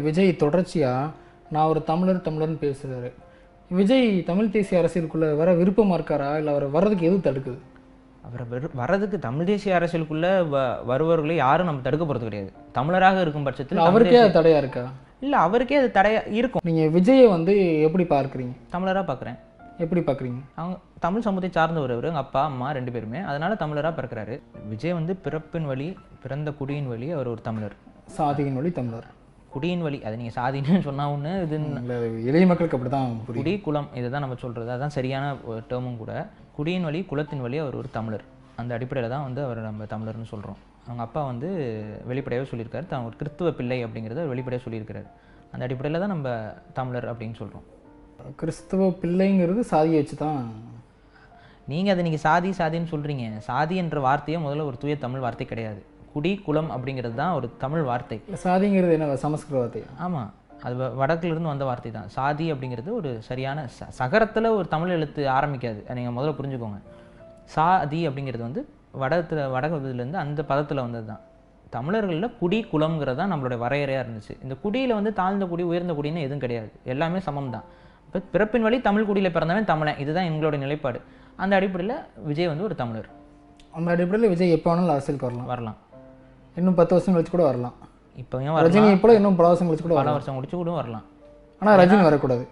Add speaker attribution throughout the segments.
Speaker 1: விஜய் தொடர்ச்சியாக நான் ஒரு தமிழர்னு பேசுகிறாரு. விஜய் தமிழ் தேசிய அரசியலுக்குள்ளே வர விருப்பமாக இருக்காரா, இல்லை அவர் வர்றதுக்கு எது தடுக்குது?
Speaker 2: அவரை வர்றதுக்கு தமிழ் தேசிய அரசியலுக்குள்ளே வருபவர்களை யாரும் நம்ம தடுக்க போகிறது கிடையாது. தமிழராக இருக்கும் பட்சத்தில்
Speaker 1: அவருக்கே அது தடையாக இருக்கா?
Speaker 2: இல்லை, அவருக்கே அது தடையாக இருக்கும்.
Speaker 1: நீங்கள் விஜயை வந்து எப்படி பார்க்குறீங்க?
Speaker 2: தமிழராக பார்க்குறேன்.
Speaker 1: எப்படி பார்க்குறீங்க?
Speaker 2: அவங்க தமிழ் சமூகத்தை சார்ந்தவர். எங்கள் அப்பா அம்மா 2 பேருமே அதனால தமிழராக பிறக்கிறாரு. விஜய் வந்து பிறப்பின் வழி, பிறந்த குடியின் வழி அவர் ஒரு தமிழர்.
Speaker 1: சாதியின் வழி தமிழர்,
Speaker 2: குடியின் வழி. அது நீங்கள் சாதின்னு சொன்னால் ஒன்று, இது
Speaker 1: எளிய மக்களுக்கு அப்படி தான்
Speaker 2: குடி குலம் இதை தான் நம்ம சொல்கிறது. அதுதான் சரியான டேர்மும் கூட. குடியின் வழி குலத்தின் வழி அவர் ஒரு தமிழர். அந்த அடிப்படையில் தான் வந்து அவர் நம்ம தமிழர்னு சொல்கிறோம். அவங்க அப்பா வந்து வெளிப்படையாக சொல்லியிருக்காரு, தான் ஒரு கிறிஸ்துவ பிள்ளை அப்படிங்கிறத வெளிப்படையாக சொல்லியிருக்காரு. அந்த அடிப்படையில் தான் நம்ம தமிழர் அப்படின்னு சொல்கிறோம்.
Speaker 1: கிறிஸ்துவ பிள்ளைங்கிறது சாதியை வச்சு தான்.
Speaker 2: நீங்கள் அதை நீங்கள் சாதின்னு சொல்கிறீங்க. சாதி என்ற வார்த்தையே முதல்ல ஒரு தூய தமிழ் வார்த்தை கிடையாது. குடி குலம் அப்படிங்கிறது தான் ஒரு தமிழ் வார்த்தை.
Speaker 1: சாதிங்கிறது என்ன சமஸ்கிருத வார்த்தை?
Speaker 2: ஆமாம், அது வடக்கிலிருந்து வந்த வார்த்தை தான். சாதி அப்படிங்கிறது ஒரு சரியான சகரத்தில் ஒரு தமிழ் எழுத்து ஆரம்பிக்காது. நீங்கள் முதல்ல புரிஞ்சுக்கோங்க. சாதி அப்படிங்கிறது வந்து வடகுலேருந்து அந்த பதத்தில் வந்தது தான். தமிழர்களில் குடி குலம்ங்கிறது தான் நம்மளுடைய வரையறையாக இருந்துச்சு. இந்த குடியில் வந்து தாழ்ந்த குடி உயர்ந்த குடின்னு எதுவும் கிடையாது, எல்லாமே சமம் தான். இப்போ பிறப்பின் வழி தமிழ் குடியில் பிறந்தவன் தமிழன், இதுதான் எங்களுடைய நிலைப்பாடு. அந்த அடிப்படையில் விஜய் வந்து ஒரு தமிழர்.
Speaker 1: அந்த அடிப்படையில் விஜய் எப்போ வேணாலும் அரசியலுக்கு வரலாம். இன்னும் 10 வருஷம் கழிச்சு கூட வரலாம்.
Speaker 2: இப்போ
Speaker 1: ரஜினி இப்போ இன்னும் பல வருஷம் கழிச்சு கூட
Speaker 2: பல வருஷம் கழிச்சு கூட வரலாம்.
Speaker 1: ஆனால் ரஜினி வரக்கூடாது.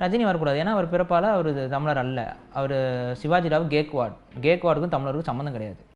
Speaker 2: ரஜினி வரக்கூடாது. ஏன்னா அவர் பிறப்பால் அவர் தமிழர் அல்ல. அவர் சிவாஜிராவ் கேக்வாடுக்கும் தமிழருக்கும் சம்மந்தம் கிடையாது.